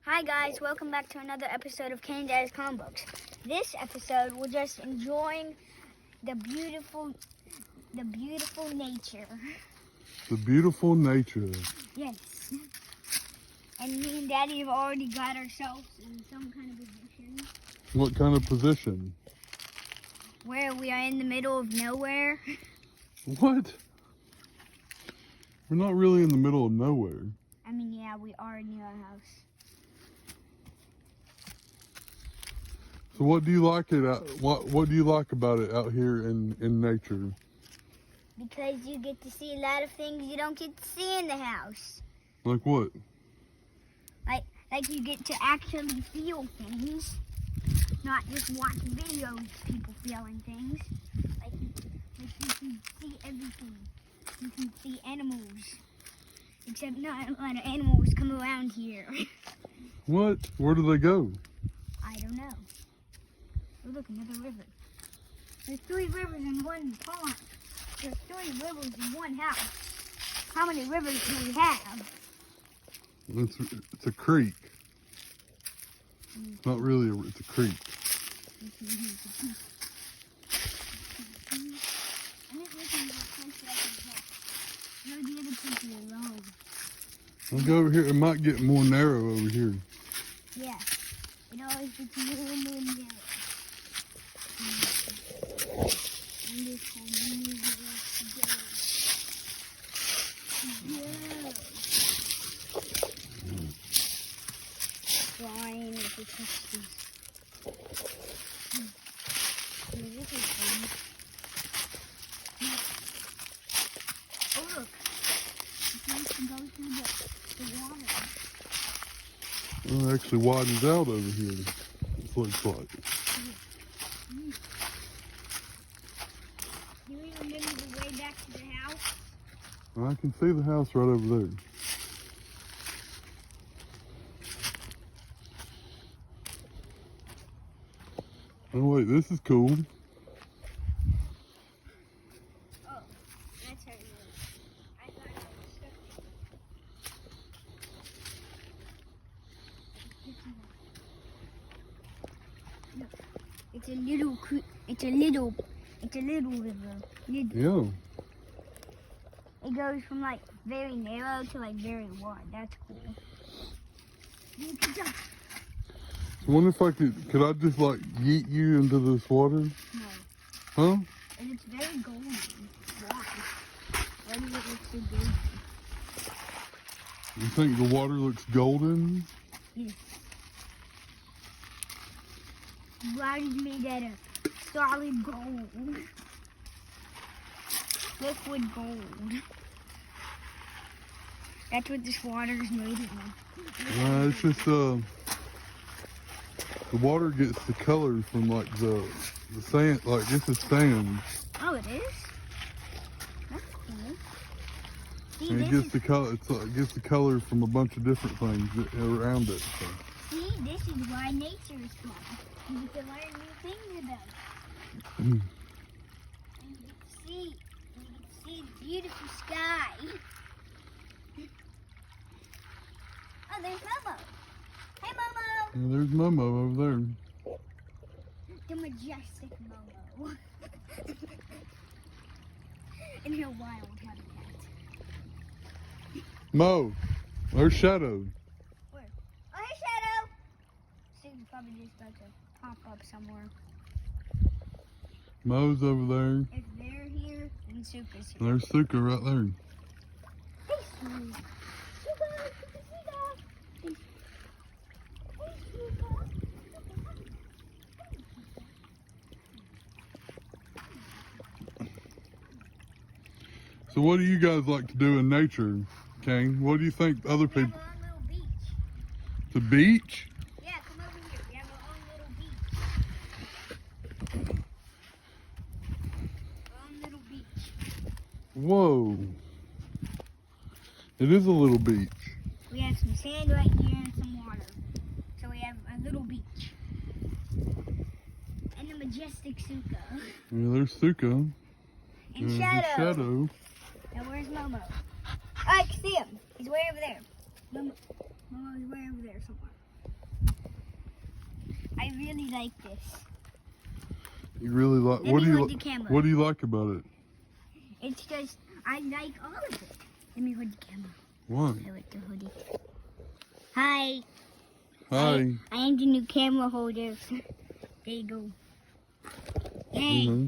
Hi guys, welcome back to another episode of Kane Daddy's Comic Books. This episode, we're just enjoying the beautiful nature. The beautiful nature. Yes. And me and Daddy have already got ourselves in some kind of position. What kind of position? Where we are in the middle of nowhere. What? We're not really in the middle of nowhere. I mean, yeah, we are near our house. So what do you like what do you like about it out here in nature? Because you get to see a lot of things you don't get to see in the house. Like what? Like you get to actually feel things, not just watch videos of people feeling things. Like you can see everything. You can see animals. Except not a lot of animals come around here. What? Where do they go? I don't know. Oh, look, another river. There's 3 rivers in one pond. There's 3 rivers in one house. How many rivers do we have? It's a creek. Not really, it's a creek. I'll go over here. It might get more narrow over here. Yeah. It always gets more and more narrow. Flying with the testes. This is fun. Oh look. It's nice to go through the water. Well, it actually widens out over here. It looks like. Do you remember the way back to the house? I can see the house right over there. Oh wait, this is cool. Oh, that's how it is. I thought it was stuck. Look, it's a little river. Yeah. It goes from like very narrow to like very wide. That's cool. Look at that. I wonder if I could I just like yeet you into this water? No. Huh? And it's very golden. Why? Why does it look so golden? You think the water looks golden? Yes. Water is made out of solid gold. Liquid gold. That's what this water is made of. It's just the water gets the color from like the sand, like this is sand. Oh, it is? That's cool. See, And it gets the color. It gets the color from a bunch of different things around it. So. See, this is why nature is fun. You get to learn new things about it. Mm. And you get to see the beautiful sky. Oh, there's Momo. Hey, Momo. Yeah, there's Momo over there. The majestic Momo. In her wild habitat. Mo, there's Shadow. Where? Oh, hey, Shadow. She's probably just about to pop up somewhere. Mo's over there. If they're here, then Suka's here. There's Suka right there. Hey, Suka. So what do you guys like to do in nature, Kane? What do you think other We have people? our own little beach. The beach? Yeah, come over here. We have our own little beach. Our own little beach. Whoa. It is a little beach. We have some sand right here and some water. So we have a little beach. And the majestic Suka. Yeah, there's Suka. And There's Shadow. Shadow. Now where's Momo? Oh, I can see him. He's way over there. Momo's way over there somewhere. really like this. You really like? Let me hold the camera. What do you like about it? It's just, I like all of it. Let me hold the camera. Why? I like the hoodie. Hi. Hi. I am the new camera holder. There you go. Hey. Mhm.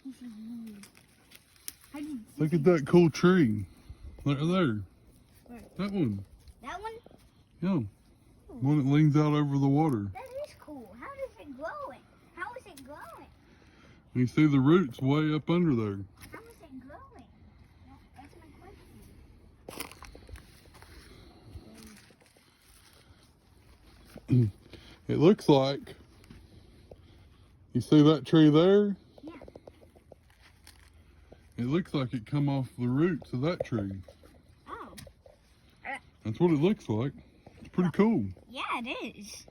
This is weird. How did Look at that cool tree. Right there. Where? That one. that one? Yeah. One that leans out over the water. That is cool. How is it growing? How is it growing? You see the roots way up under there. How is it growing? That's my question. It looks like, you see that tree there? Yeah. It looks like it come off the roots of that tree. Oh. That's what it looks like. It's pretty cool. Yeah, it is.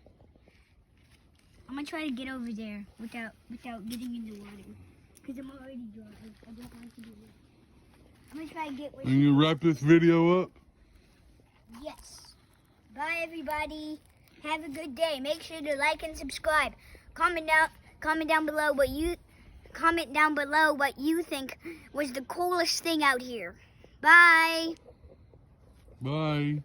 I'm gonna try to get over there without getting in the water, cause I'm already dry. I don't want to do it. I'm gonna try to get with And you wrap this video up? Yes. Bye, everybody. Have a good day. Make sure to like and subscribe. Comment down below what you think was the coolest thing out here. Bye. Bye.